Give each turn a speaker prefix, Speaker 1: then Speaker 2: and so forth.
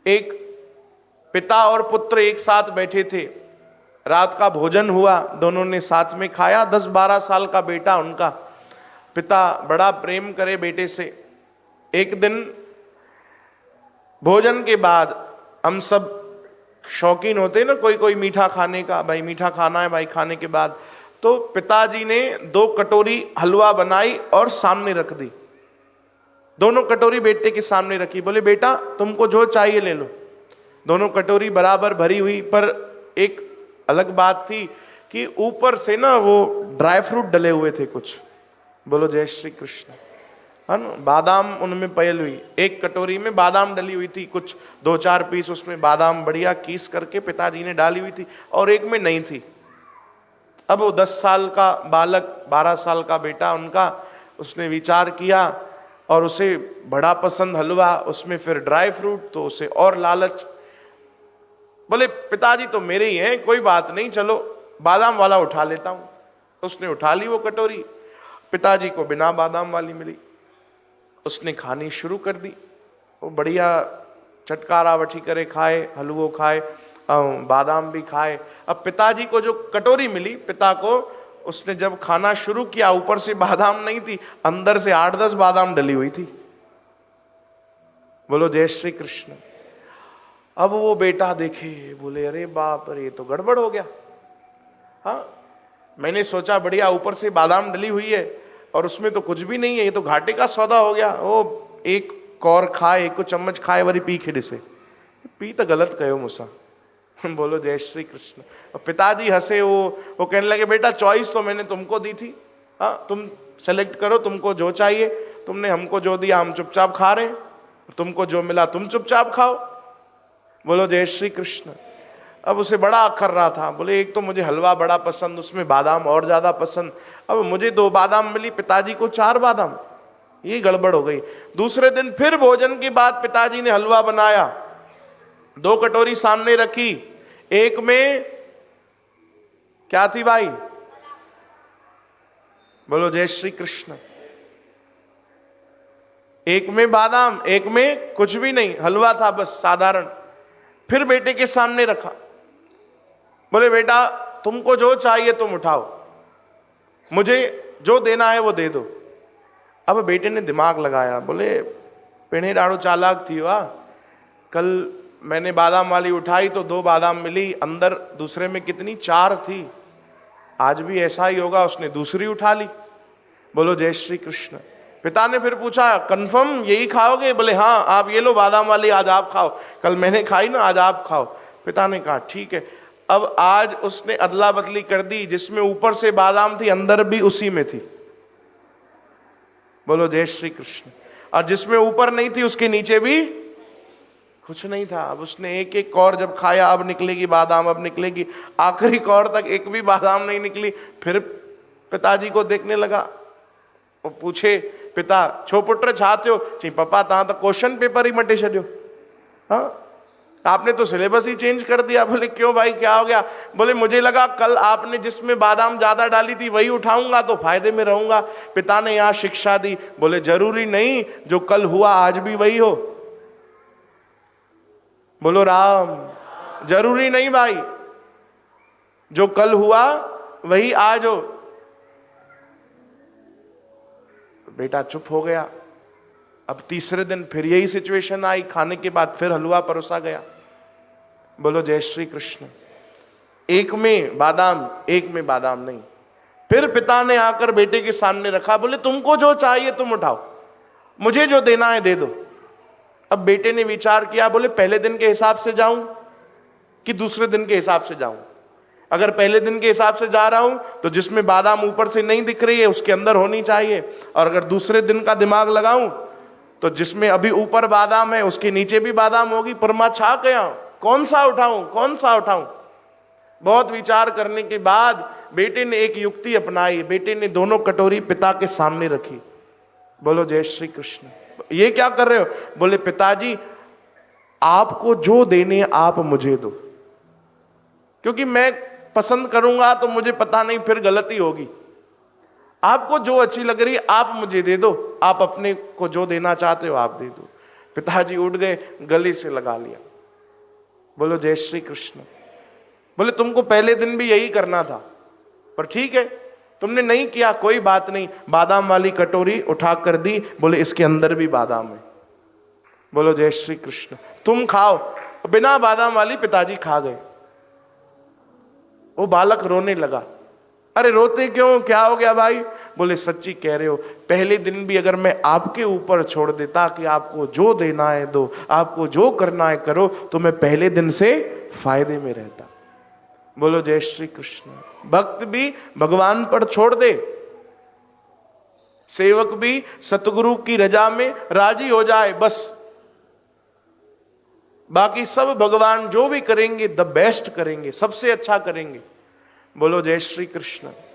Speaker 1: एक पिता और पुत्र एक साथ बैठे थे, रात का भोजन हुआ, दोनों ने साथ में खाया। 10-12 साल का बेटा उनका। पिता बड़ा प्रेम करे बेटे से। एक दिन भोजन के बाद हम सब शौकीन होते हैं ना, कोई कोई मीठा खाने का, भाई मीठा खाना है भाई खाने के बाद। तो पिताजी ने 2 कटोरी हलवा बनाई और सामने रख दी। दोनों कटोरी बेटे के सामने रखी, बोले बेटा तुमको जो चाहिए ले लो। दोनों कटोरी बराबर भरी हुई, पर एक अलग बात थी कि ऊपर से ना वो ड्राई फ्रूट डले हुए थे कुछ। बोलो जय श्री कृष्ण। है ना, बादाम उनमें पयल हुई। एक कटोरी में बादाम डली हुई थी, कुछ 2-4 पीस उसमें बादाम बढ़िया कीस करके पिताजी ने डाली हुई थी, और एक में नहीं थी। अब वो 10 साल का बालक, 12 साल का बेटा उनका, उसने विचार किया और उसे बड़ा पसंद हलवा, उसमें फिर ड्राई फ्रूट, तो उसे और लालच। बोले पिताजी तो मेरे ही हैं, कोई बात नहीं, चलो बादाम वाला उठा लेता हूं। उसने उठा ली वो कटोरी, पिताजी को बिना बादाम वाली मिली। उसने खानी शुरू कर दी। वो बढ़िया चटकारा वठी करे खाए, हलवो खाए, बादाम भी खाए। अब पिताजी को जो कटोरी मिली, पिता को, उसने जब खाना शुरू किया, ऊपर से बादाम नहीं थी, अंदर से 8-10 बादाम डली हुई थी। बोलो जय श्री कृष्ण। अब वो बेटा देखे, बोले अरे बाप रे, ये तो गड़बड़ हो गया। हाँ, मैंने सोचा बढ़िया ऊपर से बादाम डली हुई है और उसमें तो कुछ भी नहीं है, ये तो घाटे का सौदा हो गया। वो एक कौर खाए, एक चम्मच खाए, वरी पी खेड़े से पी तो गलत कहो मुसा। बोलो जय श्री कृष्ण। और पिताजी हंसे। वो कहने लगे बेटा चॉइस तो मैंने तुमको दी थी, हाँ तुम सेलेक्ट करो, तुमको जो चाहिए। तुमने हमको जो दिया हम चुपचाप खा रहे हैं, तुमको जो मिला तुम चुपचाप खाओ। बोलो जय श्री कृष्ण। अब उसे बड़ा अखर रहा था। बोले एक तो मुझे हलवा बड़ा पसंद, उसमें बादाम और ज्यादा पसंद। अब मुझे 2 बादाम मिली, पिताजी को 4 बादाम, ये गड़बड़ हो गई। दूसरे दिन फिर भोजन के बाद पिताजी ने हलवा बनाया, 2 कटोरी सामने रखी। एक में क्या थी भाई? बोलो जय श्री कृष्ण। एक में बादाम, एक में कुछ भी नहीं, हलवा था बस साधारण। फिर बेटे के सामने रखा। बोले बेटा तुमको जो चाहिए तुम उठाओ, मुझे जो देना है वो दे दो। अब बेटे ने दिमाग लगाया। बोले पिणे डाड़ो चालाक थी वाह, कल मैंने बादाम वाली उठाई तो 2 बादाम मिली, अंदर दूसरे में कितनी 4 थी। आज भी ऐसा ही होगा, उसने दूसरी उठा ली। बोलो जय श्री कृष्ण। पिता ने फिर पूछा कंफर्म यही खाओगे? बोले हाँ, आप ये लो बादाम वाली, आज आप खाओ, कल मैंने खाई ना, आज आप खाओ। पिता ने कहा ठीक है। अब आज उसने अदला बदली कर दी, जिसमें ऊपर से बादाम थी अंदर भी उसी में थी। बोलो जय श्री कृष्ण। और जिसमें ऊपर नहीं थी उसके नीचे भी कुछ नहीं था। अब उसने एक एक कौर जब खाया, अब निकलेगी बादाम, अब निकलेगी, आखिरी कौर तक एक भी बादाम नहीं निकली। फिर पिताजी को देखने लगा। वो पूछे पिता छो पुत्र छाते हो? ची पापा तहां तो क्वेश्चन पेपर ही मटे छो। हाँ, आपने तो सिलेबस ही चेंज कर दिया। बोले क्यों भाई, क्या हो गया? बोले मुझे लगा कल आपने जिसमें बादाम ज्यादा डाली थी वही उठाऊंगा तो फायदे में रहूंगा। पिता ने यहां शिक्षा दी। बोले जरूरी नहीं, जो कल हुआ आज भी वही हो। बोलो राम। जरूरी नहीं भाई, जो कल हुआ वही आज हो। बेटा चुप हो गया। अब तीसरे दिन फिर यही सिचुएशन आई, खाने के बाद फिर हलवा परोसा गया। बोलो जय श्री कृष्ण। एक में बादाम, एक में बादाम नहीं। फिर पिता ने आकर बेटे के सामने रखा। बोले तुमको जो चाहिए तुम उठाओ, मुझे जो देना है दे दो। अब बेटे ने विचार किया। बोले पहले दिन के हिसाब से जाऊं कि दूसरे दिन के हिसाब से जाऊं? अगर पहले दिन के हिसाब से जा रहा हूं तो जिसमें बादाम ऊपर से नहीं दिख रही है उसके अंदर होनी चाहिए, और अगर दूसरे दिन का दिमाग लगाऊं तो जिसमें अभी ऊपर बादाम है उसके नीचे भी बादाम होगी। पर मैं छा गया, कौन सा उठाऊं, कौन सा उठाऊं? बहुत विचार करने के बाद बेटे ने एक युक्ति अपनाई। बेटे ने दोनों कटोरी पिता के सामने रखी। बोलो जय श्री कृष्ण। ये क्या कर रहे हो? बोले पिताजी आपको जो देने आप मुझे दो, क्योंकि मैं पसंद करूंगा तो मुझे पता नहीं फिर गलती होगी। आपको जो अच्छी लग रही आप मुझे दे दो, आप अपने को जो देना चाहते हो आप दे दो। पिताजी उठ गए, गले से लगा लिया। बोलो जय श्री कृष्ण। बोले तुमको पहले दिन भी यही करना था, पर ठीक है तुमने नहीं किया, कोई बात नहीं। बादाम वाली कटोरी उठा कर दी, बोले इसके अंदर भी बादाम है। बोलो जय श्री कृष्ण। तुम खाओ। बिना बादाम वाली पिताजी खा गए। वो बालक रोने लगा। अरे रोते क्यों, क्या हो गया भाई? बोले सच्ची कह रहे हो, पहले दिन भी अगर मैं आपके ऊपर छोड़ देता कि आपको जो देना है दो, आपको जो करना है करो, तो मैं पहले दिन से फायदे में रहता। बोलो जय श्री कृष्ण। भक्त भी भगवान पर छोड़ दे, सेवक भी सतगुरु की रजा में राजी हो जाए, बस बाकी सब भगवान जो भी करेंगे द बेस्ट करेंगे, सबसे अच्छा करेंगे। बोलो जय श्री कृष्ण।